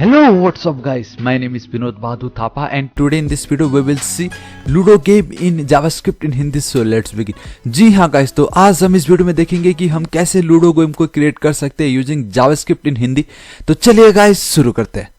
Hello, what's up guys? My name is Vinod Badhu Thapa and today in this video we will see Ludo game in JavaScript in Hindi. So let's begin. जी हाँ guys, तो आज हम इस video में देखेंगे कि हम कैसे लूडो गेम को क्रिएट कर सकते हैं यूजिंग जावास्क्रिप्ट इन हिंदी. तो चलिए गाइस शुरू करते हैं.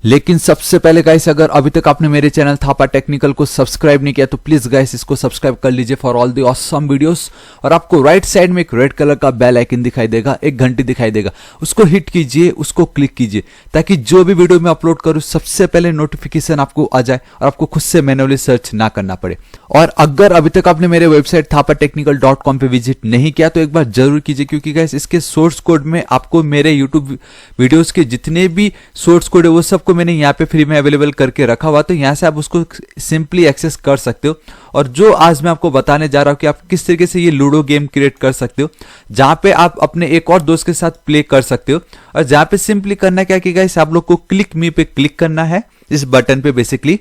लेकिन सबसे पहले गाइस, अगर अभी तक आपने मेरे चैनल थापा टेक्निकल को सब्सक्राइब नहीं किया तो प्लीज गाइस इसको सब्सक्राइब कर लीजिए for all the awesome videos. और आपको राइट साइड में एक रेड कलर का बेल आइकन दिखाई देगा, एक घंटी दिखाई देगा, उसको हिट कीजिए, उसको क्लिक कीजिए ताकि जो भी वीडियो मैं अपलोड करूं सबसे पहले नोटिफिकेशन आपको आ जाए और आपको खुद से मैन्युअली सर्च ना करना पड़े. और अगर अभी तक आपने मेरे वेबसाइट thapatechnical.com पे विजिट नहीं किया तो एक बार जरूर कीजिए, क्योंकि गाइस इसके सोर्स कोड में आपको मेरे यूट्यूब वीडियोस के जितने भी सोर्स कोड है वो सबको मैंने यहाँ पे फ्री में अवेलेबल करके रखा हुआ, तो यहाँ से आप उसको सिंपली एक्सेस कर सकते हो. और जो आज मैं आपको बताने जा रहा हूँ कि आप किस तरीके से ये लूडो गेम क्रिएट कर सकते हो, जहाँ पे आप अपने एक और दोस्त के साथ प्ले कर सकते हो. और जहाँ पे सिंपली करना क्या कि गाइस आप लोग को क्लिक मी पे क्लिक करना है, इस बटन पे बेसिकली,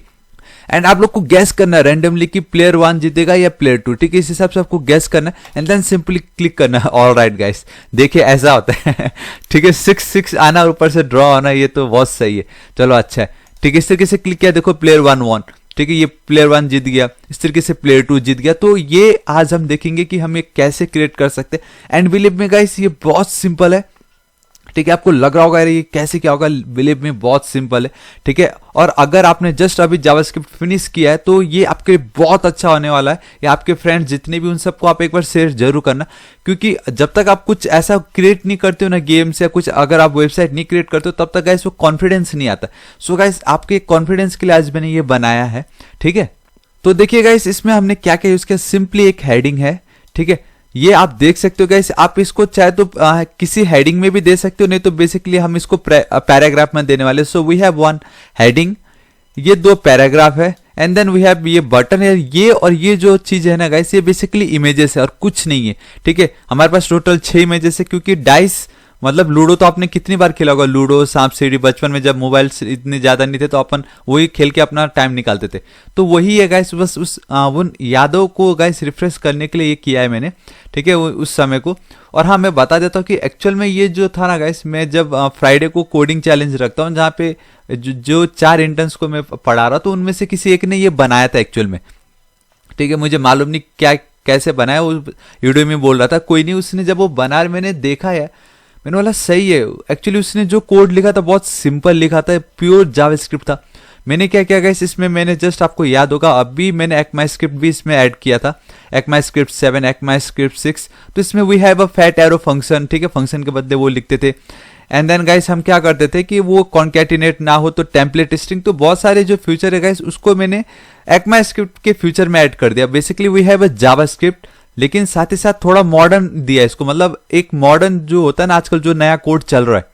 एंड आप लोग को गैस करना है रैंडमली कि प्लेयर 1 जीतेगा या प्लेयर 2. ठीक है, इस हिसाब से आपको गैस करना है एंड देन सिंपली क्लिक करना है. ऑल राइट गाइस, देखिए ऐसा होता है. ठीक है, 6-6 आना और ऊपर से ड्रॉ आना, ये तो बहुत सही है. चलो अच्छा है. ठीक है, इस तरीके से क्लिक किया, देखो प्लेयर 1 वॉन. ठीक है, ये प्लेयर 1 जीत गया, इस तरीके से प्लेयर 2 जीत गया. तो ये आज हम देखेंगे कि हम ये कैसे क्रिएट कर सकते हैं. एंड बिलीव में गाइस ये बहुत सिंपल है. ठीक है, आपको लग रहा होगा ये कैसे क्या होगा, बिलीव में बहुत सिंपल है. ठीक है, और अगर आपने जस्ट अभी जावास्क्रिप्ट फिनिश किया है तो ये आपके लिए बहुत अच्छा होने वाला है. या आपके फ्रेंड्स जितने भी उन सबको आप एक बार शेयर जरूर करना, क्योंकि जब तक आप कुछ ऐसा क्रिएट नहीं करते हो ना गेम्स या कुछ, अगर आप वेबसाइट नहीं क्रिएट करते हो तब तक गाइस वो कॉन्फिडेंस नहीं आता. सो गाइस आपके कॉन्फिडेंस के लिए आज मैंने ये बनाया है. ठीक है, तो देखिए गाइस इसमें हमने क्या क्या यूज किया. सिंपली एक हेडिंग है. ठीक है, ये आप देख सकते हो गाइस, आप इसको चाहे तो किसी हेडिंग में भी दे सकते हो, नहीं तो बेसिकली हम इसको पैराग्राफ में देने वाले. So we have one heading, ये 2 पैराग्राफ है, एंड देन वी हैव ये बटन है. ये और ये जो चीज है ना गाइस, ये बेसिकली इमेजेस है और कुछ नहीं है. ठीक है, हमारे पास टोटल 6 इमेजेस है, क्योंकि डाइस मतलब लूडो तो आपने कितनी बार खेला होगा. लूडो, सांप सीढ़ी, बचपन में जब मोबाइल इतने ज्यादा नहीं थे तो अपन वही खेल के अपना टाइम निकालते थे. तो वही है गाइस, बस उस उन यादों को गाइस रिफ्रेश करने के लिए ये किया है मैंने. ठीक है, उस समय को. और हाँ, मैं बता देता हूँ कि एक्चुअल में ये जो था ना गाइस, मैं जब फ्राइडे को कोडिंग चैलेंज रखता हूँ जहाँ पे जो 4 इंटर्न्स को मैं पढ़ा रहा, तो उनमें से किसी एक ने ये बनाया था एक्चुअल में. ठीक है, मुझे मालूम नहीं क्या कैसे बनाया, वो वीडियो में बोल रहा था. कोई नहीं, उसने जब वो बना, मैंने देखा है, मैंने बोला सही है. एक्चुअली उसने जो कोड लिखा था बहुत सिंपल लिखा था, प्योर जावास्क्रिप्ट था. मैंने क्या किया गाइस, इसमें मैंने जस्ट, आपको याद होगा अभी मैंने ECMAScript भी इसमें ऐड किया था. ECMAScript 7, ECMAScript 6. तो इसमें we have a fat arrow function. ठीक है, फंक्शन के बदले वो लिखते थे. एंड देन गाइस हम क्या करते थे कि वो कॉन्कैटिनेट ना हो तो टेम्पलेट स्ट्रिंग, तो बहुत सारे जो फ्यूचर है गाइस उसको मैंने ECMAScript के फ्यूचर में ऐड कर दिया. Basically we have a JavaScript, लेकिन साथ ही साथ थोड़ा मॉडर्न दिया इसको, मतलब एक मॉडर्न जो होता है ना आजकल जो नया कोड चल रहा है,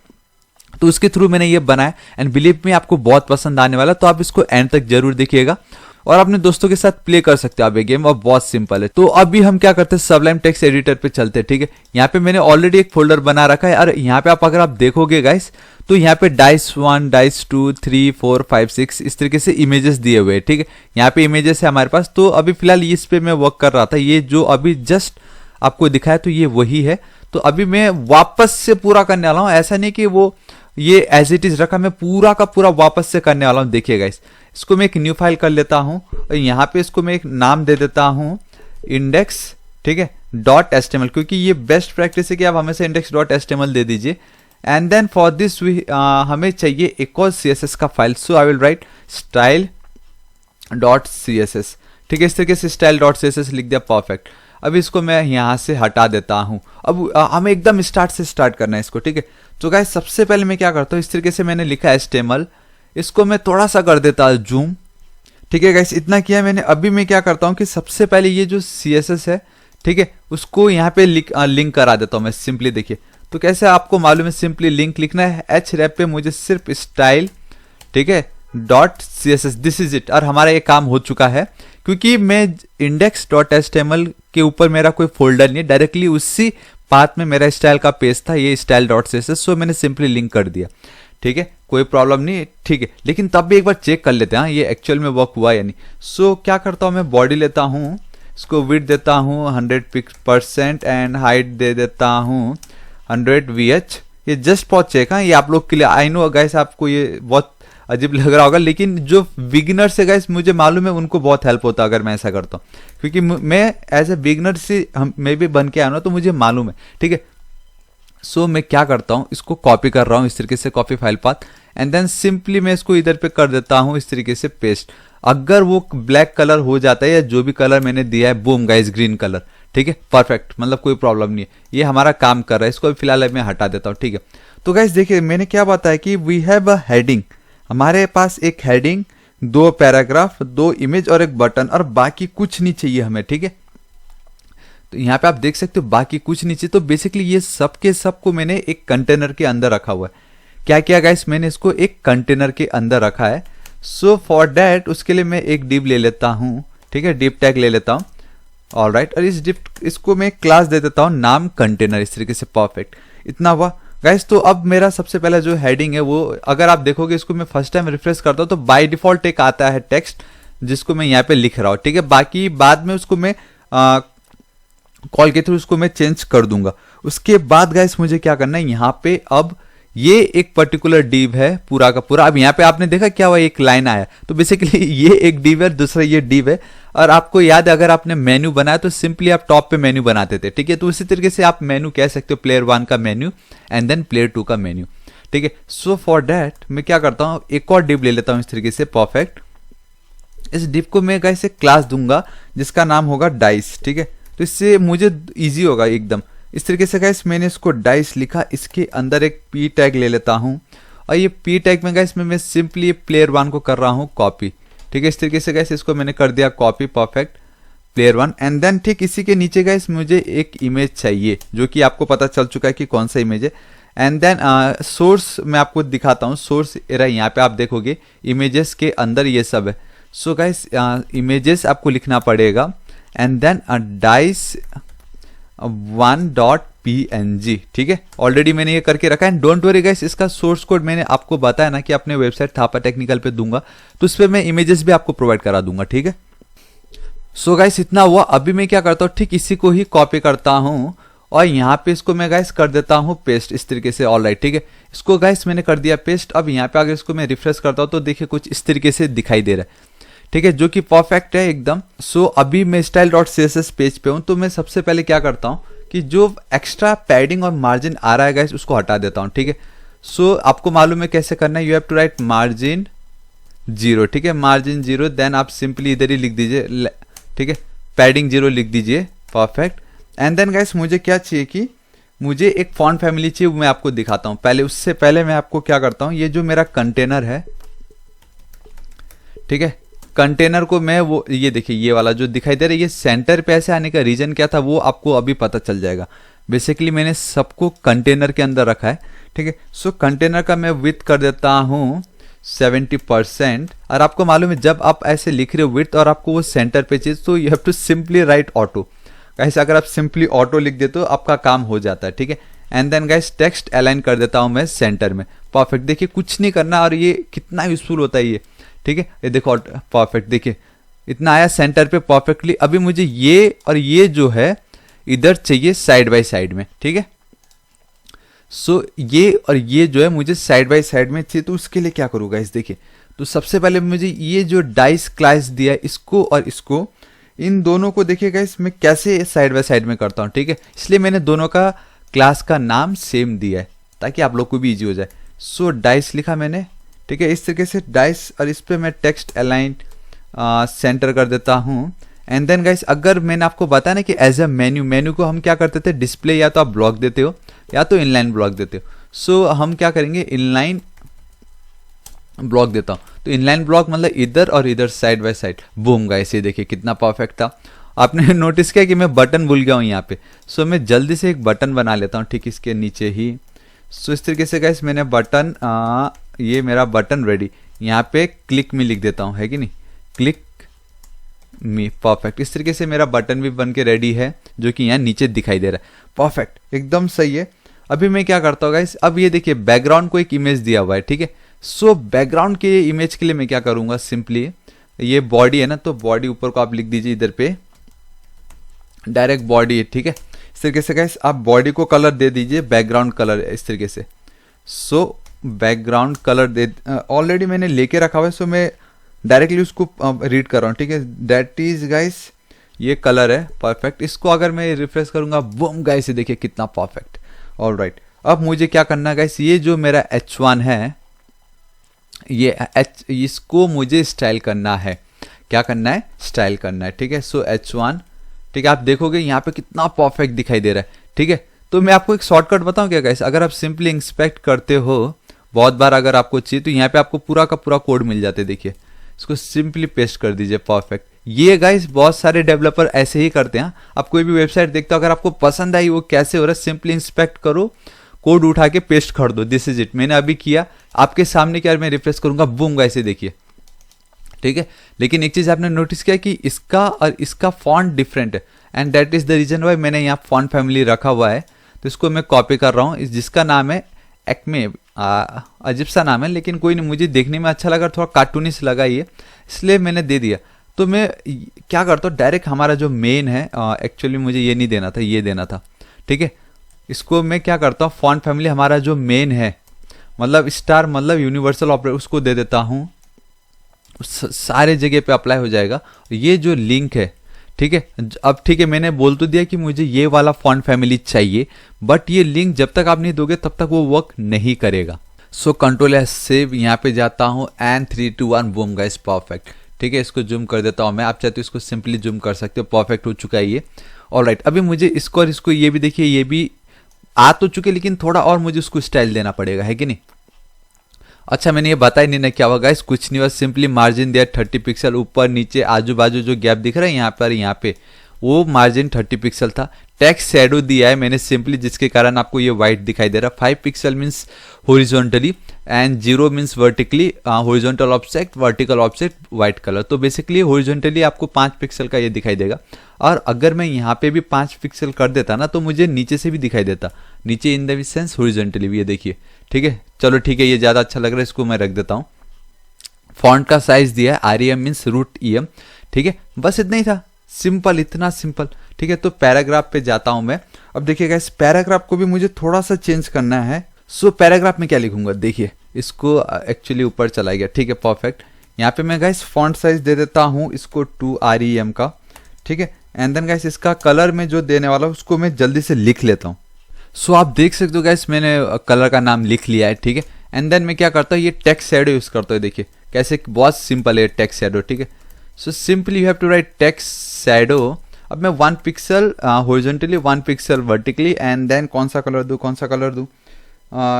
तो उसके थ्रू मैंने ये बनाया. एंड बिलीव में आपको बहुत पसंद आने वाला, तो आप इसको एंड तक जरूर देखिएगा और अपने दोस्तों के साथ प्ले कर सकते हो आप ये गेम, और बहुत सिंपल है. तो अभी हम क्या करते हैं, सबलाइम टेक्स्ट एडिटर पे चलते हैं. ठीक है, यहाँ पे मैंने ऑलरेडी एक फोल्डर बना रखा है. और यहाँ पे आप अगर आप देखोगे गाइस, तो यहाँ पे डाइस 1, डाइस 2, 3, 4, 5, 6 इस तरीके से इमेजेस दिए हुए हैं. ठीक है, यहाँ पे इमेजेस है हमारे पास. तो अभी फिलहाल इस पे मैं वर्क कर रहा था. ये जो अभी जस्ट आपको दिखाया तो ये वही है. तो अभी मैं वापस से पूरा करने वाला हूँ. ऐसा नहीं कि वो ये एज इट इज रखा, मैं पूरा का पूरा वापस से करने वाला हूँ. देखिए गाइस, इसको मैं एक न्यू फाइल कर लेता हूँ और यहाँ पे इसको मैं एक नाम दे देता हूँ index. ठीक है, .html, क्योंकि ये बेस्ट प्रैक्टिस है कि आप हमेशा index.html दे दीजिए. एंड देन फॉर दिस हमें चाहिए एक और CSS का file. So I will write style.css. ठीक है, इस तरीके से style.css लिख दिया, परफेक्ट. अब इसको मैं यहाँ से हटा देता हूँ. अब हमें एकदम स्टार्ट से स्टार्ट करना है इसको. ठीक है, तो गाइस सबसे पहले मैं क्या करता हूँ, इस तरीके से मैंने लिखा HTML, इसको मैं थोड़ा सा कर देता हूँ जूम. ठीक है गाइस, इतना किया मैंने. अभी मैं क्या करता हूँ कि सबसे पहले ये जो CSS है, ठीक है, उसको यहाँ पे लिंक करा देता हूँ मैं. सिंपली देखिए, तो कैसे आपको मालूम है, सिंपली लिंक लिखना है. href पे मुझे सिर्फ स्टाइल, ठीक है, .css, दिस इज इट. और हमारा ये काम हो चुका है, क्योंकि मैं index.html के ऊपर मेरा कोई फोल्डर नहीं है, डायरेक्टली उसी पाथ में मेरा स्टाइल का पेज था, ये style.css. सो मैंने सिंपली लिंक कर दिया. ठीक है, कोई प्रॉब्लम नहीं, ठीक है। लेकिन तब भी एक बार चेक कर लेते हैं ये एक्चुअल में वर्क हुआ या नहीं। सो क्या करता हूँ मैं, बॉडी लेता हूँ, इसको विड्थ देता हूँ 100% एंड हाइट दे देता हूँ 100 VH। ये जस्ट फॉर चेक, हाँ, ये आप लोग के लिए। आई नो गाइस आपको ये बहुत अजीब लग रहा होगा, लेकिन जो बिगिनर्स है गाइस मुझे मालूम है उनको बहुत हेल्प होता है अगर मैं ऐसा करता हूँ, क्योंकि मैं एज ए बिगिनर से मैं भी बन के आया ना, तो मुझे मालूम है, ठीक है। सो मैं क्या करता हूँ, इसको कॉपी कर रहा हूँ इस तरीके से, copy file path, and then simply मैं इसको इधर पे कर देता हूँ इस तरीके से पेस्ट। अगर वो ब्लैक कलर हो जाता है या जो भी कलर मैंने दिया है, बूम गाइस ग्रीन कलर, ठीक है, परफेक्ट, मतलब कोई प्रॉब्लम नहीं है, ये हमारा काम कर रहा है। इसको भी फिलहाल मैं हटा देता हूँ, ठीक है। तो गाइस देखिए मैंने क्या बताया कि वी हैव अ हेडिंग, हमारे पास एक हेडिंग, 2 पैराग्राफ, 2 इमेज और एक बटन, और बाकी कुछ नहीं चाहिए हमें, ठीक है। तो यहाँ पे आप देख सकते हो बाकी कुछ नहीं चाहिए। तो बेसिकली ये सब के सब को मैंने एक कंटेनर के अंदर रखा हुआ है। क्या किया गाइस, मैंने इसको एक कंटेनर के अंदर रखा है। सो फॉर दैट उसके लिए मैं एक डिव ले लेता हूँ, ठीक है, डिव टैग ले लेता हूँ, ऑलराइट। और इस डिव इसको मैं क्लास दे देता हूँ नाम कंटेनर, इस तरीके से, परफेक्ट। इतना हुआ गाइस। तो अब मेरा सबसे पहला जो हेडिंग है वो, अगर आप देखोगे इसको मैं फर्स्ट टाइम रिफ्रेश करता हूँ तो बाय डिफॉल्ट एक आता है टेक्स्ट, जिसको मैं यहाँ पे लिख रहा हूँ, ठीक है। बाकी बाद में उसको मैं कॉल के थ्रू उसको मैं चेंज कर दूंगा। उसके बाद गाइस मुझे क्या करना है, यहाँ पे अब ये एक पर्टिकुलर डिव है पूरा का पूरा। अब यहाँ पे आपने देखा क्या हुआ, एक लाइन आया, तो बेसिकली ये एक डिव है, दूसरा ये डिव है। और आपको याद है अगर आपने मेन्यू बनाया तो सिंपली आप टॉप पे मेन्यू बनाते थे, ठीक है। तो उसी तरीके से आप मेन्यू कह सकते हो, प्लेयर 1 का मेन्यू एंड देन प्लेयर 2 का मेन्यू, ठीक है। सो फॉर दैट मैं क्या करता हूँ, एक और डिव ले लेता हूँ इस तरीके से, परफेक्ट। इस डिव को मैं गाइस एक क्लास दूंगा जिसका नाम होगा डाइस, ठीक है। तो इससे मुझे इजी होगा एकदम। इस तरीके से गाइस मैंने इसको डाइस लिखा, इसके अंदर एक पी टैग ले लेता हूं, और ये पी टैग में गाइस मैं सिंपली प्लेयर 1 को कर रहा हूं कॉपी, ठीक है। इस तरीके से गाइस इसको मैंने कर दिया copy, perfect, player 1। And then ठीक इसी के नीचे गाइस मुझे एक इमेज चाहिए, जो कि आपको पता चल चुका है कि कौन सा इमेज है। एंड देन सोर्स मैं आपको दिखाता हूँ, सोर्स एरा यहाँ पे आप देखोगे इमेजेस के अंदर ये सब है। सो गाइस इमेजेस आपको लिखना पड़ेगा, एंड देन डाइस 1.png, ठीक है। ऑलरेडी मैंने ये करके रखा है। एंड डोंट वरी गाइस, इसका सोर्स कोड मैंने आपको बताया ना कि अपने वेबसाइट थापा टेक्निकल पे दूंगा, तो उस पर मैं इमेजेस भी आपको प्रोवाइड करा दूंगा, ठीक है। सो गाइस इतना हुआ। अभी मैं क्या करता हूँ, ठीक इसी को ही कॉपी करता हूँ और यहाँ पे इसको मैं गाइस कर देता हूँ पेस्ट, इस तरीके से, ऑलराइट, ठीक है। इसको गाइस मैंने कर दिया पेस्ट। अब यहाँ पे अगर इसको मैं रिफ्रेश करता हूँ तो देखिए कुछ इस तरीके से दिखाई दे रहा है, ठीक है, जो कि परफेक्ट है एकदम। सो अभी मैं style.css पेज पे हूँ, तो मैं सबसे पहले क्या करता हूँ कि जो एक्स्ट्रा पैडिंग और मार्जिन आ रहा है गाइस उसको हटा देता हूँ, ठीक है। सो आपको मालूम है कैसे करना है, you have to write margin 0, ठीक है, मार्जिन 0। देन आप सिंपली इधर ही लिख दीजिए, ठीक है, पैडिंग 0 लिख दीजिए, परफेक्ट। एंड देन गाइस मुझे क्या चाहिए कि मुझे एक फॉन्ट फैमिली चाहिए, मैं आपको दिखाता हूँ। पहले उससे पहले मैं आपको क्या करता हूँ, ये जो मेरा कंटेनर है, ठीक है, कंटेनर को मैं वो ये देखिए ये वाला जो दिखाई दे रहा है, ये सेंटर पे ऐसे आने का रीजन क्या था वो आपको अभी पता चल जाएगा। बेसिकली मैंने सबको कंटेनर के अंदर रखा है, ठीक है। सो कंटेनर का मैं विड्थ कर देता हूँ 70%। और आपको मालूम है जब आप ऐसे लिख रहे हो विड्थ और आपको वो सेंटर पे चाहिए, तो you have to simply write auto. Guys अगर आप सिंपली ऑटो लिख देते हो आपका काम हो जाता है, ठीक है। And then guys text align कर देता हूँ मैं सेंटर में, परफेक्ट। देखिए कुछ नहीं करना, और ये कितना यूजफुल होता है ये, ठीक है। ये देखो परफेक्ट, देखिए इतना आया सेंटर पे परफेक्टली। अभी मुझे ये और ये जो है इधर चाहिए साइड बाय साइड में, ठीक है। सो ये और ये जो है मुझे साइड बाय साइड में चाहिए, तो उसके लिए क्या करूँगा इस देखिए। तो सबसे पहले मुझे ये जो डाइस क्लास दिया है इसको और इसको, इन दोनों को देखिएगा इस मैं कैसे साइड बाय साइड में करता हूँ, ठीक है। इसलिए मैंने दोनों का क्लास का नाम सेम दिया है ताकि आप लोग को भी इजी हो जाए। सो डाइस लिखा मैंने, ठीक है, इस तरीके से डाइस, और इस पे मैं टेक्स्ट अलाइन सेंटर कर देता हूँ। एंड देन गाइस अगर मैंने आपको बताया ना कि एज अ मेन्यू को हम क्या करते थे, डिस्प्ले या तो आप ब्लॉक देते हो या तो इनलाइन ब्लॉक देते हो। सो हम क्या करेंगे, इनलाइन ब्लॉक देता हूँ। तो इनलाइन ब्लॉक मतलब इधर और इधर side by side, boom guys ये देखिए कितना परफेक्ट था। आपने नोटिस किया कि मैं बटन भूल गया हूँ यहाँ पे। सो मैं जल्दी से एक बटन बना लेता हूँ, ठीक इसके नीचे ही। सो इस तरीके से गाइस मैंने बटन, ये मेरा बटन रेडी, यहाँ पे क्लिक मी लिख देता हूँ, है कि नहीं, क्लिक मी, परफेक्ट। इस तरीके से मेरा बटन भी बन के रेडी है, जो कि यहाँ नीचे दिखाई दे रहा है, परफेक्ट, एकदम सही है। अभी मैं क्या करता हूँ गाइस, अब ये देखिए बैकग्राउंड को एक इमेज दिया हुआ है, ठीक है। सो बैकग्राउंड के इमेज के लिए मैं क्या करूंगा, सिंपली ये बॉडी है ना, तो बॉडी ऊपर को आप लिख दीजिए इधर पे, डायरेक्ट बॉडी है, ठीक है। इस तरीके से गाइस आप बॉडी को कलर दे दीजिए बैकग्राउंड कलर इस तरीके से। So background colour they already मैंने लेके रखा हुआ है, सो मैं डायरेक्टली उसको रीड कर रहा हूँ, ठीक है। दैट इज गाइस ये कलर है, परफेक्ट। इसको अगर मैं रिफ्रेश करूंगा, बूम गाइस ये देखिए कितना परफेक्ट। ऑलराइट, अब मुझे क्या करना है गाइस, ये जो मेरा H1 है, ये इसको मुझे स्टाइल करना है। क्या करना है, स्टाइल करना है, ठीक है। सो H1, ठीक है, आप देखोगे यहाँ पे कितना परफेक्ट दिखाई दे रहा है, ठीक है। तो मैं आपको एक शॉर्टकट बताऊं क्या गाइस, अगर आप सिंपली इंस्पेक्ट करते हो बहुत बार, अगर आपको चाहिए तो यहाँ पे आपको पूरा का पूरा कोड मिल जाते, देखिए इसको सिंपली पेस्ट कर दीजिए, परफेक्ट। ये गाइस बहुत सारे डेवलपर ऐसे ही करते हैं। आप कोई भी वेबसाइट देखते हो, अगर आपको पसंद आई वो कैसे हो रहा है, सिंपली इंस्पेक्ट करो, कोड उठा के पेस्ट कर दो, दिस इज इट। मैंने अभी किया आपके सामने, क्या मैं रिफ्रेश करूंगा, बूम गाइस ये देखिए, ठीक है। लेकिन एक चीज आपने नोटिस किया कि इसका और इसका फॉन्ट डिफरेंट है, and that is the reason why मैंने यहाँ फॉन्ट फैमिली रखा हुआ है। तो इसको मैं कॉपी कर रहा हूँ, जिसका नाम है एक्मे, अजीब सा नाम है, लेकिन कोई नहीं, मुझे देखने में अच्छा लगा, थोड़ा कार्टूनिश लगा ये, इसलिए मैंने दे दिया। तो मैं क्या करता हूँ, डायरेक्ट हमारा जो मेन है, एक्चुअली मुझे ये नहीं देना था, ये देना था, ठीक है। इसको मैं क्या करता हूँ, फॉन्ट फैमिली हमारा जो मेन है, मतलब स्टार मतलब यूनिवर्सल ऑपरेटर, उसको दे देता हूँ, सारे जगह पे अप्लाई हो जाएगा। ये जो लिंक है, ठीक है, अब ठीक है, मैंने बोल तो दिया कि मुझे ये वाला फॉन्ट फैमिली चाहिए, बट ये लिंक जब तक आप नहीं दोगे तब तक वो वर्क नहीं करेगा। सो कंट्रोल एस सेव, यहाँ पे जाता हूँ एंड 3 2 1 बूम गाइस, परफेक्ट, ठीक है। इसको जूम कर देता हूँ मैं, आप चाहते हो इसको सिंपली जूम कर सकते हो, परफेक्ट हो चुका है ये। ऑलराइट, अभी मुझे इसको और इसको, ये भी देखिए, ये भी आ तो चुके, लेकिन थोड़ा और मुझे उसको स्टाइल देना पड़ेगा, है कि नहीं। अच्छा, मैंने ये बताया नहीं ना क्या होगा गाइस, कुछ नहीं हुआ, सिंपली मार्जिन दिया 30 पिक्सल, ऊपर नीचे आजू बाजू जो गैप दिख रहा है यहाँ पर, यहाँ पे वो मार्जिन 30 पिक्सल था। टेक्स्ट शैडो दिया है मैंने सिंपली, जिसके कारण आपको ये व्हाइट दिखाई दे रहा है। 5 pixel means horizontally and 0 means vertically, horizontal object, vertical object, white colour. तो बेसिकली हॉरिजॉन्टली आपको 5 पिक्सल का ये दिखाई देगा। और अगर मैं यहाँ पे भी 5 पिक्सल कर देता ना, तो मुझे नीचे से भी दिखाई देता, नीचे इन द सेंस हॉरिजॉन्टली भी, ये देखिए, ठीक है। चलो ठीक है, ये ज्यादा अच्छा लग रहा है, इसको मैं रख देता हूँ। फॉन्ट का साइज दिया है REM मीन्स रूट EM, ठीक है। बस इतना ही था, सिंपल, इतना सिंपल, ठीक है। तो पैराग्राफ पे जाता हूं मैं। अब देखिएगा, इस पैराग्राफ को भी मुझे थोड़ा सा चेंज करना है। सो पैराग्राफ में क्या लिखूंगा, देखिए, इसको एक्चुअली ऊपर चला गया, ठीक है, परफेक्ट। यहाँ पे मैं गाइस फॉन्ट साइज दे देता हूँ इसको 2 REM का, ठीक है। एंड देन गाइस इसका कलर में जो देने वाला हूँ उसको मैं जल्दी से लिख लेता हूँ। सो आप देख सकते हो गाइस, मैंने कलर का नाम लिख लिया है, ठीक है। एंड देन मैं क्या करता हूँ, ये टेक्स्ट शैडो यूज करता हूँ, देखिए कैसे, बहुत सिंपल है टेक्स्ट शैडो, ठीक है। So simply you have to write text shadow. अब मैं 1 pixel horizontally, 1 pixel vertically, and then कौन सा कलर दूं,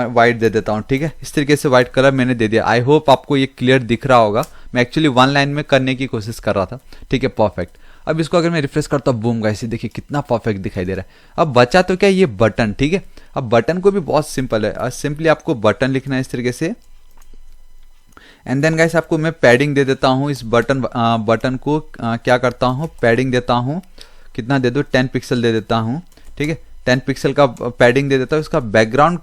वाइट दे देता हूँ, ठीक है। इस तरीके से वाइट कलर मैंने दे दिया। आई होप आपको ये क्लियर दिख रहा होगा, मैं एक्चुअली 1 लाइन में करने की कोशिश कर रहा था, ठीक है, परफेक्ट। अब इसको अगर मैं रिफ्रेश करता हूँ, बूम गाइस देखिए कितना परफेक्ट दिखाई दे रहा है। अब बचा तो क्या, ये बटन, ठीक है। अब बटन को भी बहुत सिंपल है, सिंपली आपको बटन लिखना है इस तरीके से। एंड देन गाइस आपको मैं पैडिंग दे देता हूँ इस बटन को, क्या करता हूँ, पैडिंग देता हूँ, कितना दे दो, 10 पिक्सल दे देता हूँ, ठीक है। 10 पिक्सल का पैडिंग दे देता हूँ। इसका बैकग्राउंड,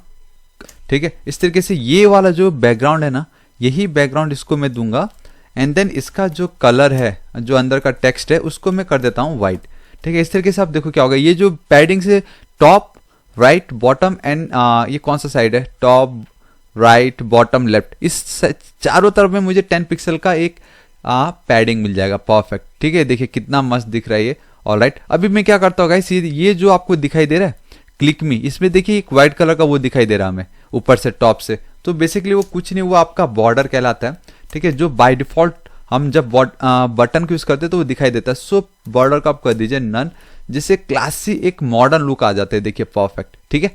ठीक है, इस तरीके से ये वाला जो बैकग्राउंड है ना, यही बैकग्राउंड इसको मैं दूंगा। एंड देन इसका जो कलर है, जो अंदर का टेक्स्ट है, उसको मैं कर देता हूँ व्हाइट, ठीक है। इस तरीके से आप देखो क्या होगा, ये जो पैडिंग से टॉप, राइट, बॉटम एंड ये कौन सा साइड है, टॉप, राइट, बॉटम, लेफ्ट, इस चारों तरफ में मुझे 10 पिक्सल का एक पैडिंग मिल जाएगा, परफेक्ट, ठीक है। देखिए कितना मस्त दिख रहा है ये। ऑलराइट, अभी मैं क्या करता हूँ गाइस, ये जो आपको दिखाई दे रहा है क्लिक मी, इसमें देखिए एक व्हाइट कलर का वो दिखाई दे रहा है हमें ऊपर से, टॉप से। तो बेसिकली वो कुछ नहीं, वो आपका बॉर्डर कहलाता है, ठीक है, जो बाय डिफॉल्ट हम जब बटन को यूज करते हैं तो वो दिखाई देता है। सो बॉर्डर का आप कर दीजिए नन, जिससे क्लासी एक मॉडर्न लुक आ जाता है, देखिए परफेक्ट, ठीक है।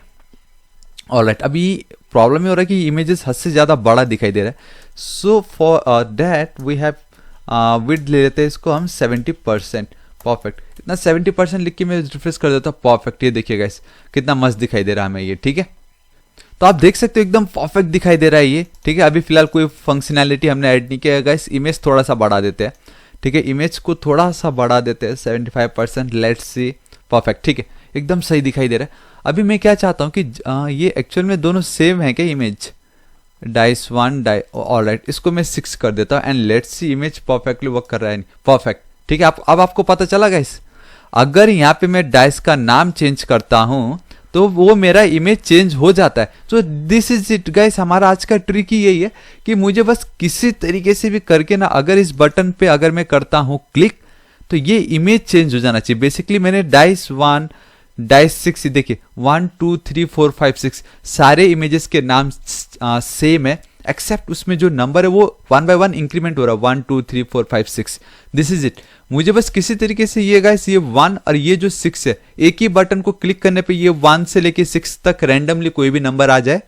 ऑलराइट, अभी प्रॉब्लम ये हो रहा है कि इमेजेस हद से ज्यादा बड़ा दिखाई दे रहा है। So for that we have width ले लेते हैं इसको हम 70%, परफेक्ट। इतना 70% लिख के मैं रिफ्रेश कर देता हूँ, परफेक्ट। ये देखिए गाइस कितना मस्त दिखाई दे रहा है हमें ये, ठीक है। तो आप देख सकते हो एकदम परफेक्ट दिखाई दे रहा है ये, ठीक है। अभी फिलहाल कोई फंक्शनैलिटी हमने ऐड नहीं किया गाइस। इमेज थोड़ा सा बढ़ा देते हैं, ठीक है, इमेज को थोड़ा सा बढ़ा देते हैं 75%, लेट्स सी, परफेक्ट, ठीक है, एकदम सही दिखाई दे रहा है। अभी मैं क्या चाहता हूँ कि ये एक्चुअल में दोनों सेम है क्या इमेज, डाइस 1 ऑलराइट, इसको मैं 6 कर देता हूँ and let's see image perfectly work कर रहा है नहीं, परफेक्ट, ठीक है। अब आपको पता चला गाइस, अगर यहाँ पे मैं डाइस का नाम चेंज करता हूँ तो वो मेरा इमेज चेंज हो जाता है। तो दिस इज इट गाइस, हमारा आज का ट्रिक ही यही है कि मुझे बस किसी तरीके से भी करके ना, अगर इस बटन पे अगर मैं करता हूँ क्लिक, तो ये इमेज चेंज हो जाना चाहिए। बेसिकली मैंने डाइस 1 डाइस 6, देखिए 1 2 3 4 5 6 सारे इमेजेस के नाम सेम है, एक्सेप्ट उसमें जो नंबर है वो 1 बाय 1 इंक्रीमेंट हो रहा है, 1 2 3 4 5 6। This is it. मुझे बस किसी तरीके से ये गाइस, ये 1 और ये जो 6 है, एक ही बटन को क्लिक करने पे ये 1 से लेके 6 तक रैंडमली कोई भी नंबर आ जाए,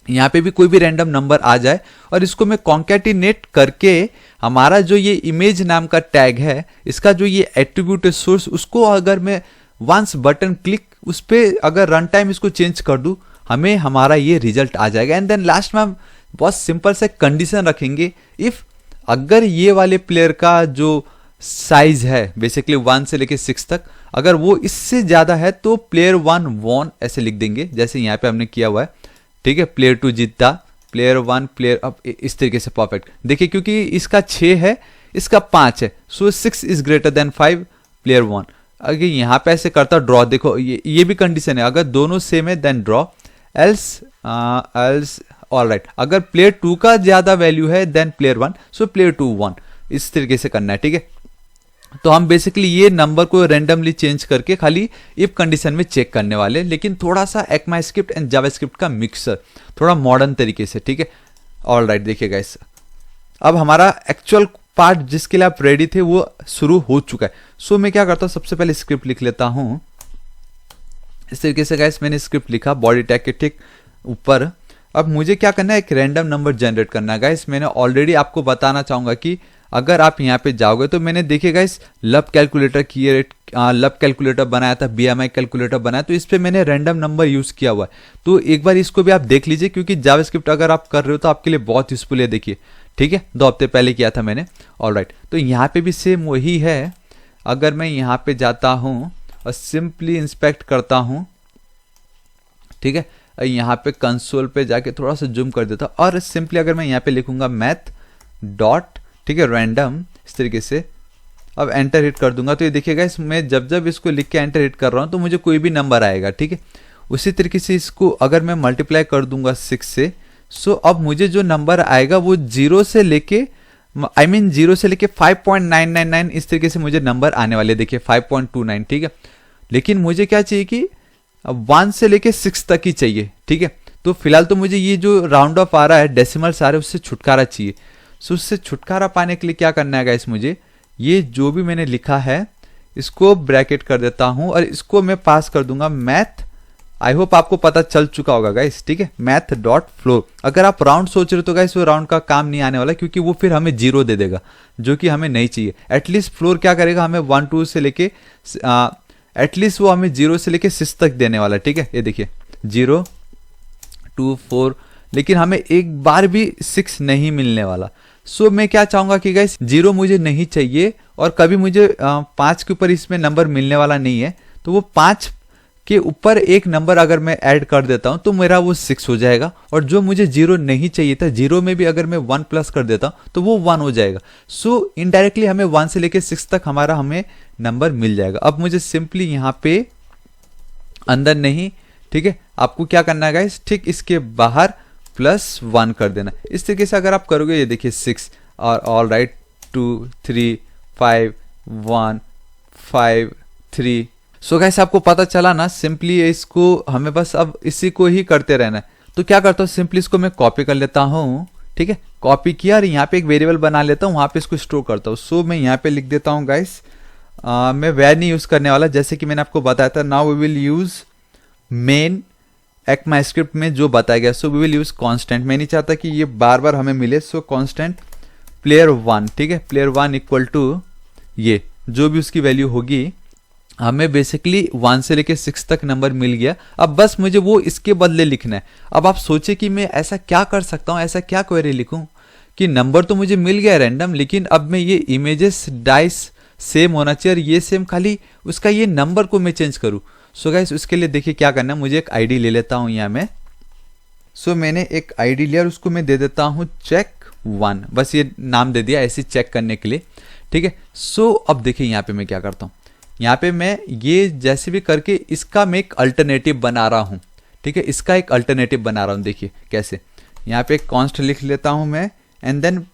यहाँ पे भी कोई भी रैंडम नंबर आ जाए, और इसको मैं कॉन्कैटिनेट करके हमारा जो ये इमेज नाम का टैग है, इसका जो ये एट्रीब्यूट है सोर्स, उसको अगर मैं वंस बटन क्लिक उस पर अगर रन टाइम इसको चेंज कर दूं, हमें हमारा ये रिजल्ट आ जाएगा। एंड देन लास्ट में हम बहुत सिंपल से कंडीशन रखेंगे, इफ अगर ये वाले प्लेयर का जो साइज है बेसिकली 1 से लेके 6 तक, अगर वो इससे ज्यादा है तो प्लेयर 1 वॉन ऐसे लिख देंगे, जैसे यहाँ पे हमने किया हुआ है, ठीक है। प्लेयर 2 जीता, प्लेयर 1 प्लेयर, अब इस तरीके से परफेक्ट। देखिए क्योंकि इसका 6 है, इसका 5 है, सो 6 इज ग्रेटर देन 5, प्लेयर 1। अगर यहाँ पे ऐसे करता ड्रॉ, देखो ये भी कंडीशन है, अगर दोनों सेम है देन ड्रॉ, एल्स ऑलराइट, अगर प्लेयर 2 का ज्यादा वैल्यू है देन प्लेयर 1, सो प्लेयर 2 1, इस तरीके से करना है, ठीक है। तो हम बेसिकली ये नंबर को रैंडमली चेंज करके खाली इफ कंडीशन में चेक करने वाले, लेकिन थोड़ा सा ECMAScript एंड जावास्क्रिप्ट का मिक्सर, थोड़ा मॉडर्न तरीके से, ठीक है। ऑलराइट, देखिए गाइस, अब हमारा एक्चुअल पार्ट जिसके लिए आप रेडी थे वो शुरू हो चुका है। सो मैं क्या करता हूं, सबसे पहले स्क्रिप्ट लिख लेता हूं इस तरीके से गाइस। मैंने स्क्रिप्ट लिखा बॉडी टैग के ठीक ऊपर। अब मुझे क्या करना है, एक रैंडम नंबर जनरेट करना है गाइस। मैंने ऑलरेडी आपको बताना चाहूंगा कि अगर आप यहाँ पे जाओगे तो मैंने देखिए गाइस लब कैलकुलेटर बनाया था, BMI कैलकुलेटर बनाया, तो इस पे मैंने रैंडम नंबर यूज किया हुआ है। तो एक बार इसको भी आप देख लीजिए, क्योंकि जावास्क्रिप्ट अगर आप कर रहे हो तो आपके लिए बहुत यूजफुल है। देखिए, ठीक है, 2 हफ्ते पहले किया था मैंने। ऑलराइट, तो यहाँ पे भी सेम वही है। अगर मैं यहाँ पे जाता हूँ और सिंपली इंस्पेक्ट करता हूँ, ठीक है, यहाँ पे कंसोल पे जाके थोड़ा सा जूम कर देता हूँ, और सिंपली अगर मैं यहाँ पे लिखूंगा मैथ डॉट, ठीक है, रैंडम, इस तरीके से अब एंटर हिट कर दूंगा, तो ये देखिएगा इसमें जब इसको लिख के एंटर हिट कर रहा हूं तो मुझे कोई भी नंबर आएगा, ठीक है। उसी तरीके से इसको अगर मैं मल्टीप्लाई कर दूंगा 6 से, सो अब मुझे जो नंबर आएगा वो 0 से लेके 0 से लेके 5.999 इस तरीके से मुझे नंबर आने वाले, देखिए 5.29, ठीक है। लेकिन मुझे क्या चाहिए कि 1 से लेके 6 तक ही चाहिए, ठीक है। तो फिलहाल तो मुझे ये जो राउंड ऑफ आ रहा है, डेसिमल सारे, उससे छुटकारा चाहिए। सो उससे छुटकारा पाने के लिए क्या करना है गाइस, मुझे ये जो भी मैंने लिखा है इसको ब्रैकेट कर देता हूं और इसको मैं पास कर दूंगा मैथ। आई होप आपको पता चल चुका होगा गाइस, ठीक है, मैथ डॉट फ्लोर। अगर आप राउंड सोच रहे हो तो गाइस वो राउंड का काम नहीं आने वाला, क्योंकि वो फिर हमें 0 दे देगा, जो कि हमें नहीं चाहिए। एटलीस्ट फ्लोर क्या करेगा, हमें 1 2 से लेके एटलीस्ट वो हमें 0 से लेके 6 तक देने वाला, ठीक है। ये देखिए 0 2 4, लेकिन हमें एक बार भी 6 नहीं मिलने वाला। सो मैं क्या चाहूंगा कि गाइस 0 मुझे नहीं चाहिए, और कभी मुझे 5 के ऊपर इसमें नंबर मिलने वाला नहीं है, तो वो 5 के ऊपर एक नंबर अगर मैं ऐड कर देता हूं तो मेरा वो 6 हो जाएगा। और जो मुझे 0 नहीं चाहिए था, 0 में भी अगर मैं 1 प्लस कर देता हूं तो वो 1 हो जाएगा। सो इनडायरेक्टली हमें 1 से लेके 6 तक हमें नंबर मिल जाएगा। अब मुझे सिंपली यहाँ पे अंदर नहीं, ठीक है, आपको क्या करना है गाइस, ठीक इसके बाहर +1 कर देना। इस तरीके से अगर आप करोगे, ये देखिए 6 और ऑलराइट 2 3 5 1 5 3। सो गाइस आपको पता चला ना, सिंपली इसको हमें बस अब इसी को ही करते रहना है। तो क्या करता हूँ, सिंपली इसको मैं कॉपी कर लेता हूँ, ठीक है, कॉपी किया और यहाँ पे एक वेरिएबल बना लेता हूँ, वहां पे इसको स्टोर करता हूँ। सो मैं यहाँ पे लिख देता हूँ गाइस, मैं वेर नहीं यूज करने वाला, जैसे कि मैंने आपको बताया था। Now we will use main ECMAScript में जो बताया गया। So we will use constant, मैं नहीं चाहता कि ये बार बार हमें मिले। सो कांस्टेंट प्लेयर 1, ठीक है, प्लेयर 1 इक्वल टू ये जो भी उसकी वैल्यू होगी, हमें बेसिकली 1 से लेके 6 तक नंबर मिल गया। अब बस मुझे वो इसके बदले लिखना है। अब आप सोचे कि मैं ऐसा क्या कर सकता हूं, ऐसा क्या क्वेरी लिखूं कि नंबर तो मुझे मिल गया रैंडम, लेकिन अब मैं ये इमेजेस डाइस सेम होना चाहिए और ये सेम, खाली उसका ये नंबर को मैं चेंज करूं। सो गाइस उसके लिए देखिए क्या करना है, मुझे एक आईडी ले लेता हूं यहाँ मैं, सो मैंने एक आईडी लिया और उसको मैं दे देता हूँ check1, बस ये नाम दे दिया ऐसे चेक करने के लिए, ठीक है। सो अब देखिए यहाँ पे मैं क्या करता हूँ, यहाँ पे मैं ये जैसे भी करके इसका मैं एक अल्टरनेटिव बना रहा हूँ, ठीक है, इसका एक अल्टरनेटिव बना रहा हूँ। देखिए कैसे, यहाँ पे कॉन्स्ट लिख लेता हूँ मैं एंड देन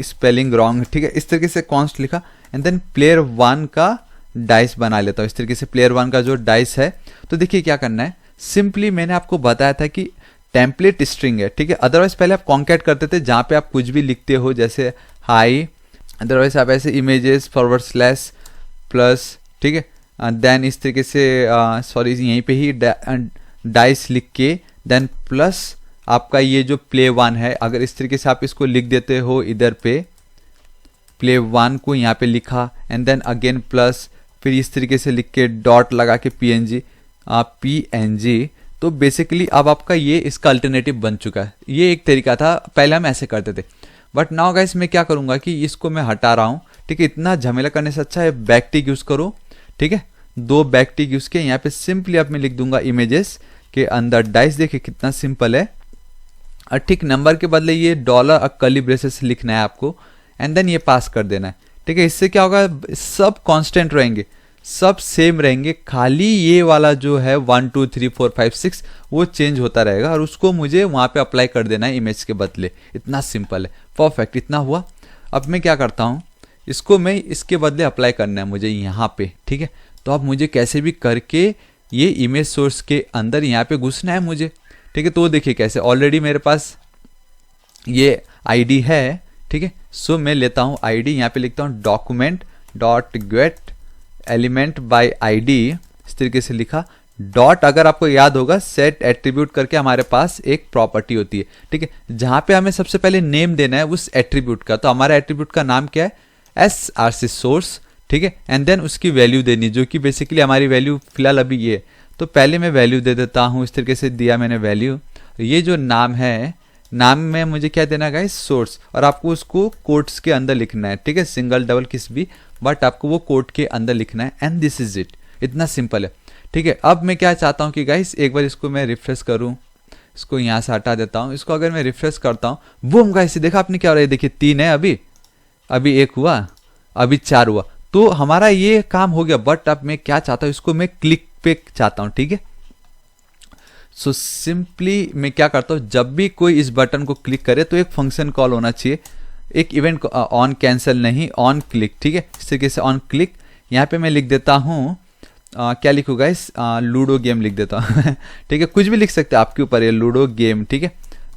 स्पेलिंग रॉन्ग, ठीक है, इस तरीके से कॉन्स्ट लिखा एंड देन प्लेयर 1 का डाइस बना लेता हूँ इस तरीके से, प्लेयर 1 का जो डाइस है। तो देखिए क्या करना है, सिंपली मैंने आपको बताया था कि टेम्पलेट स्ट्रिंग है, ठीक है। अदरवाइज पहले आप कॉन्कैट करते थे जहाँ पे आप कुछ भी लिखते हो, जैसे हाई, अदरवाइज आप ऐसे इमेजेस /+ प्लस, ठीक है, देन इस तरीके से सॉरी यहीं पे ही डाइस लिख के देन प्लस आपका ये जो प्ले 1 है, अगर इस तरीके से आप इसको लिख देते हो इधर पे, प्ले 1 को यहाँ पे लिखा एंड देन अगेन प्लस, फिर इस तरीके से लिख के डॉट लगा के PNG, तो बेसिकली अब आपका ये इसका अल्टरनेटिव बन चुका है। ये एक तरीका था, पहले हम ऐसे करते थे, बट नाउ गाइस मैं क्या करूंगा कि इसको मैं हटा रहा हूँ, ठीक है। इतना झमेला करने से अच्छा है बैकटिक यूज करो, ठीक है, 2 बैकटिक यूज के यहाँ पे सिंपली अब मैं लिख दूंगा इमेजेस के अंदर डाइस। देखिए कितना सिंपल है, और ठीक नंबर के बदले ये डॉलर कर्ली ब्रेसेस लिखना है आपको एंड देन ये पास कर देना है, ठीक है। इससे क्या होगा, सब कांस्टेंट रहेंगे, सब सेम रहेंगे, खाली ये वाला जो है 1 2 3 4 5 6 वो चेंज होता रहेगा और उसको मुझे वहाँ पे अप्लाई कर देना है इमेज के बदले। इतना सिंपल है, परफेक्ट, इतना हुआ। अब मैं क्या करता हूँ, इसको मैं इसके बदले अप्लाई करना है मुझे यहाँ पे, ठीक है। तो अब मुझे कैसे भी करके ये इमेज सोर्स के अंदर यहाँ पे घुसना है मुझे, ठीक है। तो देखिए कैसे, ऑलरेडी मेरे पास ये आईडी है, ठीक है। सो मैं लेता हूँ आईडी, यहाँ पे लिखता हूँ document.get एलिमेंट बाय आईडी, इस तरीके से लिखा। डॉट अगर आपको याद होगा सेट एट्रीब्यूट करके हमारे पास एक प्रॉपर्टी होती है, ठीक है, जहां पे हमें सबसे पहले नेम देना है उस एट्रीब्यूट का। तो हमारा एट्रीब्यूट का नाम क्या है, src सोर्स, ठीक है, एंड देन उसकी वैल्यू देनी, जो कि बेसिकली हमारी वैल्यू फिलहाल अभी ये है। तो पहले मैं वैल्यू दे देता हूँ, इस तरीके से दिया मैंने वैल्यू। ये जो नाम है, नाम में मुझे क्या देना गाइस, सोर्स, और आपको उसको कोट्स के अंदर लिखना है, ठीक है, सिंगल डबल किस भी, बट आपको वो कोट के अंदर लिखना है एंड दिस इज इट। इतना सिंपल है, ठीक है। अब मैं क्या चाहता हूँ कि गाइस एक बार इसको मैं रिफ्रेश करूँ, इसको यहाँ से हटा देता हूँ, इसको अगर मैं रिफ्रेश करता हूँ, बूम गाइस देखा आपने क्या हो रहा है, देखिए 3 है, अभी 1 हुआ, अभी 4 हुआ। तो हमारा ये काम हो गया, बट अब मैं क्या चाहता हूँ, इसको मैं क्लिक पे चाहता हूँ, ठीक है। सो सिंपली मैं क्या करता हूँ, जब भी कोई इस बटन को क्लिक करे तो एक फंक्शन कॉल होना चाहिए, एक इवेंट ऑन कैंसिल नहीं, ऑन क्लिक, ठीक है, इस तरीके से ऑन क्लिक। यहाँ पे मैं लिख देता हूँ क्या लिखूंगा इस, लूडो गेम लिख देता हूँ ठीक है, कुछ भी लिख सकते हैं, आपके ऊपर है, लूडो गेम, ठीक है,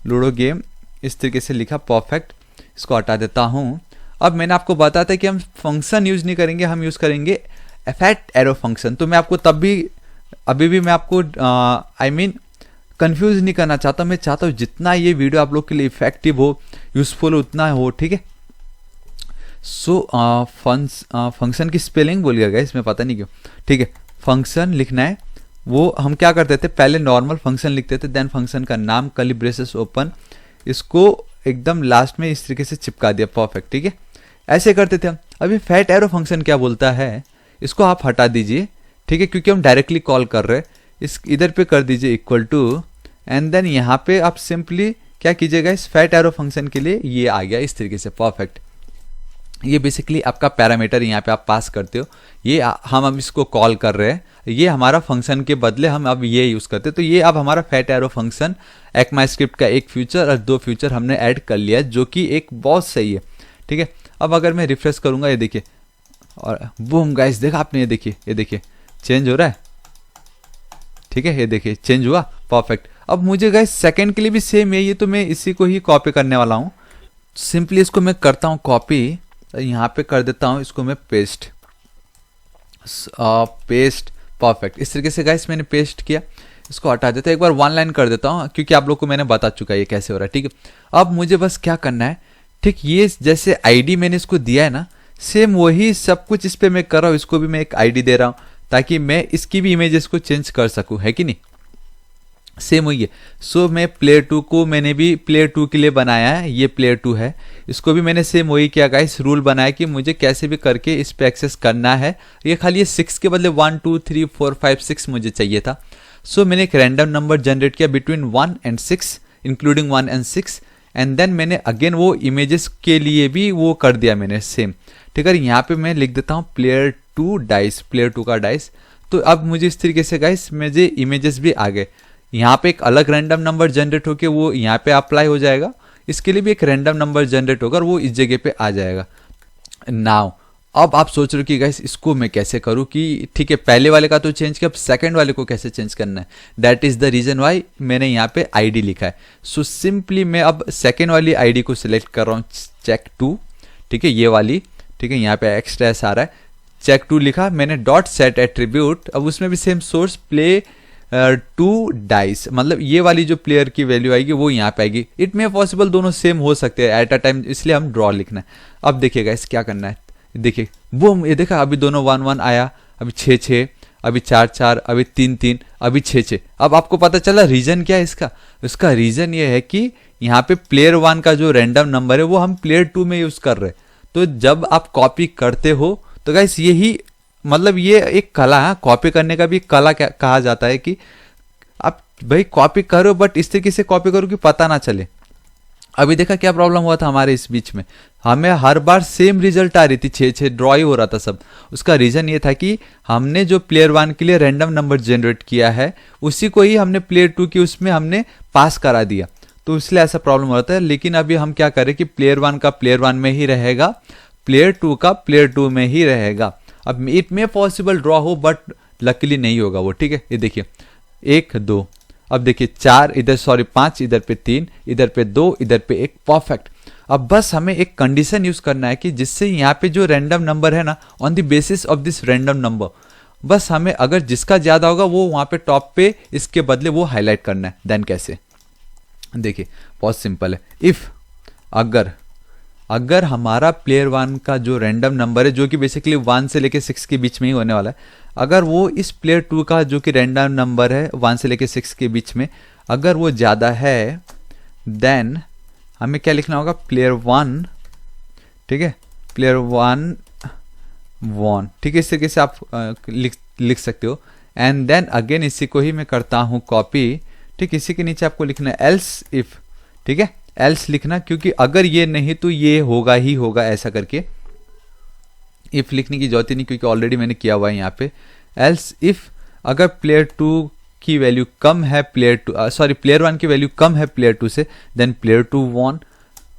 लूडो गेम, इस तरीके से लिखा, परफेक्ट। इसको हटा देता हूँ। अब मैंने आपको बताया था कि हम फंक्शन यूज नहीं करेंगे, हम यूज करेंगे एफेक्ट एरो फंक्शन। तो मैं आपको तब भी, अभी भी मैं आपको कंफ्यूज नहीं करना चाहता, मैं चाहता हूँ जितना ये वीडियो आप लोग के लिए इफेक्टिव हो, यूजफुल हो, उतना हो, ठीक है। सो फंक्शन की स्पेलिंग बोल गया इसमें, पता नहीं क्यों, ठीक है। फंक्शन लिखना है, वो हम क्या करते थे, पहले नॉर्मल फंक्शन लिखते थे, देन फंक्शन का नाम कर्ली ब्रेसेस ओपन, इसको एकदम लास्ट में इस तरीके से चिपका दिया, परफेक्ट, ठीक है, ऐसे करते थे हम। अभी फैट एरो फंक्शन क्या बोलता है, इसको आप हटा दीजिए, ठीक है, क्योंकि हम डायरेक्टली कॉल कर रहे हैं। इस इधर पे कर दीजिए इक्वल टू, एंड देन यहाँ पे आप सिंपली क्या कीजिएगा, इस फैट एरो फंक्शन के लिए ये आ गया इस तरीके से, परफेक्ट। ये बेसिकली आपका पैरामीटर यहाँ पे आप पास करते हो, ये हम अब इसको कॉल कर रहे हैं, ये हमारा फंक्शन के बदले हम अब ये यूज करते हैं। तो ये अब हमारा फैट एरो फंक्शन ECMAScript का एक फ्यूचर और 2 फ्यूचर हमने ऐड कर लिया, जो कि एक बहुत सही है, ठीक है। अब अगर मैं रिफ्रेश करूंगा, ये देखिए, और बूम गाइस देखा आपने, ये देखिए चेंज हो रहा है, ठीक है, ये देखिए चेंज हुआ, परफेक्ट। अब मुझे गाइस सेकंड के लिए भी सेम है ये, तो मैं इसी को ही कॉपी करने वाला हूँ। सिंपली इसको मैं करता हूँ कॉपी, यहाँ पे कर देता हूँ, इसको मैं पेस्ट, परफेक्ट। इस तरीके से गाइस मैंने पेस्ट किया, इसको हटा देता हूँ, एक बार 1 लाइन कर देता हूँ, क्योंकि आप लोग को मैंने बता चुका है ये कैसे हो रहा है, ठीक है। अब मुझे बस क्या करना है, ठीक, ये जैसे आईडी मैंने इसको दिया है ना, सेम वही सब कुछ इस पे मैं कर रहा हूँ, इसको भी मैं एक आईडी दे रहा हूँ, ताकि मैं इसकी भी इमेजेस को चेंज कर सकूँ, है कि नहीं। सेम वही है। सो मैं प्लेयर 2 को मैंने भी प्लेयर 2 के लिए बनाया है, ये प्लेयर 2 है, इसको भी मैंने सेम वही किया गाइस, रूल बनाया कि मुझे कैसे भी करके इस पे एक्सेस करना है। ये खाली ये 6 के बदले 1 2 3 4 5 6 मुझे चाहिए था। सो मैंने एक रैंडम नंबर जनरेट किया between 1 and 6 including 1 and 6 and then मैंने अगेन वो इमेजेस के लिए भी वो कर दिया मैंने सेम। ठीक है, यहाँ पे मैं लिख देता हूँ प्लेयर 2 डाइस, प्लेयर 2 का डाइस। तो अब मुझे इस तरीके से गाइस मुझे इमेजेस भी आ गए। यहाँ पे एक अलग रैंडम नंबर जनरेट होकर वो यहाँ पे अप्लाई हो जाएगा, इसके लिए भी एक रैंडम नंबर जनरेट होकर वो इस जगह पे आ जाएगा। नाउ अब आप सोच रहे हो कि गाइस इसको मैं कैसे करूँ कि ठीक है पहले वाले का तो चेंज किया, अब सेकंड वाले को कैसे चेंज करना है। That is the reason why मैंने यहाँ पे आईडी लिखा है। सो सिंपली मैं अब सेकंड वाली आईडी को सिलेक्ट कर रहा हूँ, चेक 2, ठीक है ये वाली, ठीक है यहाँ पे एक्स्ट्रा एस आ रहा है, चेक 2 लिखा मैंने, डॉट सेट एट्रीब्यूट, अब उसमें भी सेम सोर्स प्ले 2 डाइस, मतलब ये वाली जो प्लेयर की वैल्यू आएगी वो यहाँ पे आएगी। इट मे पॉसिबल दोनों सेम हो सकते हैं एट अ टाइम, इसलिए हम ड्रॉ लिखना है। अब देखिएगा इस क्या करना है, देखिए वो ये देखा अभी दोनों 1 1 आया, अभी 6 6, अभी 4 4, अभी 3 3, अभी 6 6। अब आपको पता चला रीजन क्या है इसका, इसका रीजन ये है कि यहाँ पे प्लेयर 1 का जो रैंडम नंबर है वो हम प्लेयर 2 में यूज कर रहे हैं। तो जब आप कॉपी करते हो तो गाइस यही मतलब ये एक कला है, कॉपी करने का भी कला कहा जाता है कि आप भाई कॉपी करो बट इस तरीके से कॉपी करो कि पता ना चले। अभी देखा क्या प्रॉब्लम हुआ था हमारे इस बीच में, हमें हर बार सेम रिजल्ट आ रही थी, 6 6 ड्रॉ ही हो रहा था सब। उसका रीजन ये था कि हमने जो प्लेयर 1 के लिए रैंडम नंबर जनरेट किया है उसी को ही हमने प्लेयर 2 की उसमें हमने पास करा दिया, तो इसलिए ऐसा प्रॉब्लम हो रहा था। लेकिन अभी हम क्या करें कि प्लेयर 1 का प्लेयर 1 में ही रहेगा, प्लेयर 2 का प्लेयर 2 में ही रहेगा। अब इट में पॉसिबल ड्रॉ हो बट लकीली नहीं होगा वो, ठीक है। ये देखिए 1 2, अब देखिए 4 इधर, सॉरी 5 इधर पे, 3 इधर पे, 2 इधर पे, 1, परफेक्ट। अब बस हमें एक कंडीशन यूज करना है कि जिससे यहाँ पे जो रैंडम नंबर है ना, on the basis of this random number, बस हमें अगर जिसका ज्यादा होगा वो वहां पे टॉप पे इसके बदले वो हाईलाइट करना है। देन कैसे, देखिए बहुत सिंपल है। इफ अगर हमारा प्लेयर 1 का जो रैंडम नंबर है जो कि बेसिकली 1 से लेके 6 के बीच में ही होने वाला है, अगर वो इस प्लेयर 2 का जो कि रैंडम नंबर है 1 से लेके 6 के बीच में अगर वो ज़्यादा है, देन हमें क्या लिखना होगा, प्लेयर 1, ठीक है, प्लेयर 1 1, ठीक है, इस तरीके से आप लिख सकते हो। एंड देन अगेन इसी को ही मैं करता हूँ कॉपी, ठीक, इसी के नीचे आपको लिखना है एल्स इफ, ठीक है, एल्स लिखना, क्योंकि अगर ये नहीं तो ये होगा ही होगा, ऐसा करके इफ लिखने की जरूरत ही नहीं क्योंकि ऑलरेडी मैंने किया हुआ है यहाँ पे। एल्स इफ अगर प्लेयर 2 की वैल्यू कम है प्लेयर 1 की वैल्यू कम है प्लेयर 2 से, देन प्लेयर 2 वॉन।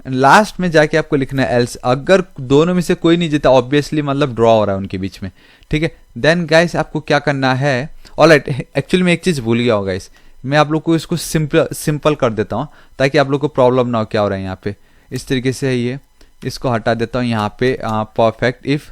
लास्ट में जाके आपको लिखना है एल्स, अगर दोनों में से कोई नहीं जीता, ऑब्वियसली मतलब ड्रॉ हो रहा है उनके बीच में, ठीक है। देन गाइस आपको क्या करना है, ऑलराइट, एक्चुअली मैं एक चीज भूल गया हूँ गाइस, मैं आप लोग को इसको सिंपल कर देता हूँ ताकि आप लोग को प्रॉब्लम ना हो क्या हो रहा है यहाँ पे। इस तरीके से है ये, इसको हटा देता हूँ यहाँ पे, परफेक्ट। इफ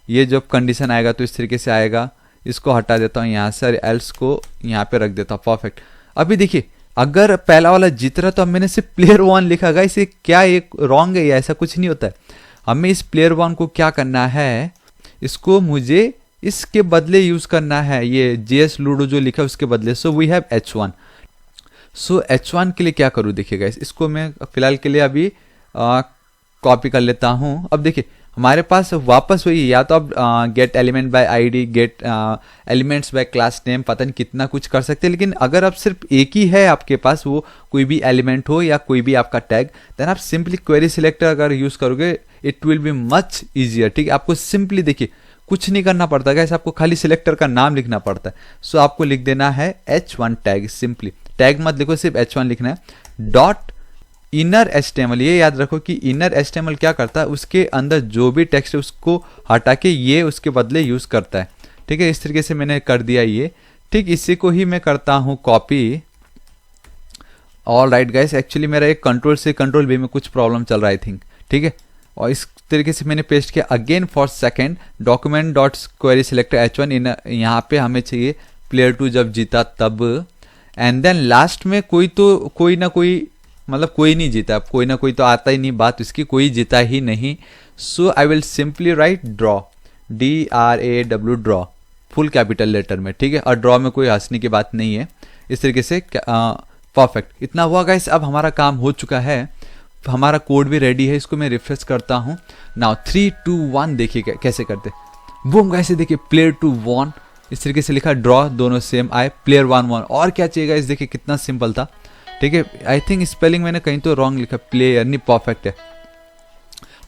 ये जब कंडीशन आएगा तो इस तरीके से आएगा, इसको हटा देता हूँ यहाँ से, एल्स को यहाँ पे रख देता हूँ, परफेक्ट। अभी देखिए अगर पहला वाला जीत रहा तो अब मैंने सिर्फ प्लेयर 1 लिखा, गाइस ये क्या एक रॉन्ग है, या ऐसा कुछ नहीं होता है। हमें इस प्लेयर 1 को क्या करना है, इसको मुझे इसके बदले यूज करना है, ये जेएस लूडो जो लिखा है उसके बदले। सो we have H1। So H1 के लिए क्या करूँ, देखिएगा इसको मैं फिलहाल के लिए अभी कॉपी कर लेता हूँ। अब देखिए हमारे पास वापस वही, या तो आप gate element by ID, gate elements bye class name, पता नहीं कितना कुछ कर सकते हैं। लेकिन अगर आप सिर्फ एक ही है आपके पास, वो कोई भी एलिमेंट हो या कोई भी आपका टैग, देन आप सिंपली क्वेरी सिलेक्टर अगर यूज करोगे it will be much easier, ठीक है। आपको सिंपली देखिए कुछ नहीं करना पड़ता गाइस, आपको खाली सिलेक्टर का नाम लिखना पड़ता है। सो आपको लिख देना है H1 टैग, सिंपली टैग मत लिखो, सिर्फ H1 लिखना है। डॉट इनर HTML, ये याद रखो कि इनर HTML क्या करता है, उसके अंदर जो भी टेक्स्ट है उसको हटा के ये उसके बदले यूज करता है, ठीक है। इस तरीके से मैंने कर दिया ये, ठीक। इसी को ही मैं करता हूँ copy. All right guys, actually मेरा एक कंट्रोल से कंट्रोल भी में कुछ प्रॉब्लम चल रहा है, आई थिंक, ठीक है। और इस तरीके से मैंने पेस्ट किया। Again for second document dot query selector H1, यहाँ पे हमें चाहिए प्लेयर 2 जब जीता तब। एंड देन लास्ट में कोई ना कोई, मतलब कोई नहीं जीता, कोई ना कोई तो आता ही नहीं, बात इसकी कोई जीता ही नहीं। So I will simply write draw, DRAW, draw, full capital letter में, ठीक है। और ड्रॉ में कोई हंसने की बात नहीं है। इस तरीके से परफेक्ट। इतना हुआ गाइस, अब हमारा काम हो चुका है, हमारा कोड भी रेडी है। इसको मैं रिफ्रेश करता हूँ। नाउ 3 2 1 देखिए कैसे करते। बूम गाइस, देखिए प्लेयर 2 1 इस तरीके से लिखा, ड्रॉ दोनों सेम आए, प्लेयर 1 1। और क्या चाहिए गाइस, देखिए कितना सिंपल था। ठीक है, आई थिंक स्पेलिंग मैंने कहीं तो रॉन्ग लिखा, प्लेयर नहीं, परफेक्ट है।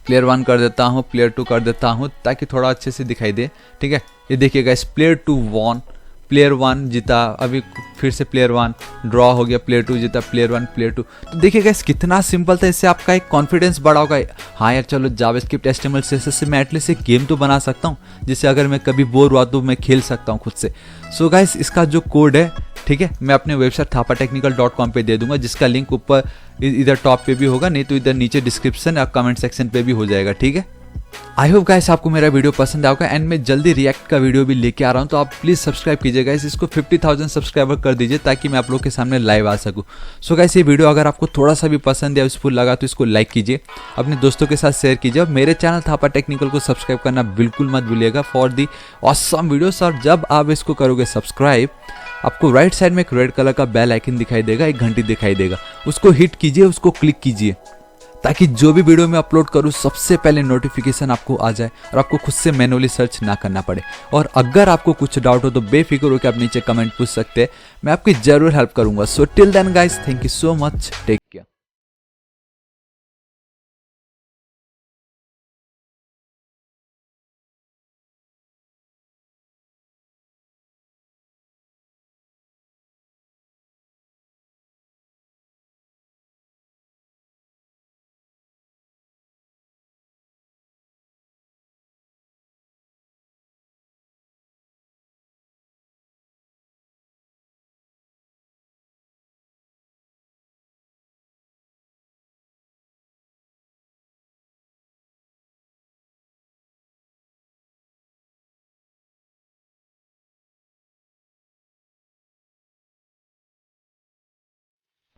प्लेयर 1 कर देता हूँ, प्लेयर 2 कर देता हूँ ताकि थोड़ा अच्छे से दिखाई दे। ठीक है, ये देखिए गाइस, प्लेयर 2 1, प्लेयर 1 जीता। अभी फिर से प्लेयर 1 ड्रॉ हो गया, प्लेयर 2 जीता, प्लेयर 1 प्लेयर 2। तो देखिए गाइस कितना सिंपल था। इससे आपका एक कॉन्फिडेंस बढ़ा होगा, हाँ यार चलो जावास्क्रिप्ट HTML CSS से मैं एटलीस्ट एक गेम तो बना सकता हूँ, जिससे अगर मैं कभी बोर हुआ तो मैं खेल सकता हूँ खुद से। सो गाइस इसका जो कोड है, ठीक है, मैं अपने वेबसाइट thapatechnical.com पे दे दूंगा, जिसका लिंक ऊपर इधर टॉप पे भी होगा, नहीं तो इधर नीचे डिस्क्रिप्शन या कमेंट सेक्शन पे भी हो जाएगा। ठीक है, आई होप गाइस आपको मेरा वीडियो पसंद आएगा एंड मैं जल्दी रिएक्ट का वीडियो भी लेके आ रहा हूँ, तो आप प्लीज सब्सक्राइब कीजिए गाइस। इसको 50,000 सब्सक्राइबर कर दीजिए ताकि मैं आप लोग के सामने लाइव आ सकूँ। सो गाइस ये वीडियो अगर आपको थोड़ा सा भी पसंद या यूजफुल लगा तो इसको लाइक कीजिए, अपने दोस्तों के साथ शेयर कीजिए, और मेरे चैनल थापा टेक्निकल को सब्सक्राइब करना बिल्कुल मत भूलिएगा फॉर दी ऑसम वीडियोस। और जब आप इसको करोगे सब्सक्राइब, आपको राइट साइड में एक रेड कलर का बेल आइकन दिखाई देगा, एक घंटी दिखाई देगा, उसको हिट कीजिए, उसको क्लिक कीजिए, ताकि जो भी वीडियो मैं अपलोड करूँ सबसे पहले नोटिफिकेशन आपको आ जाए और आपको खुद से मैनुअली सर्च ना करना पड़े। और अगर आपको कुछ डाउट हो तो बेफिक्र होकर आप नीचे कमेंट पूछ सकते हैं, मैं आपकी जरूर हेल्प करूंगा। So till then guys, thank you so much, take care.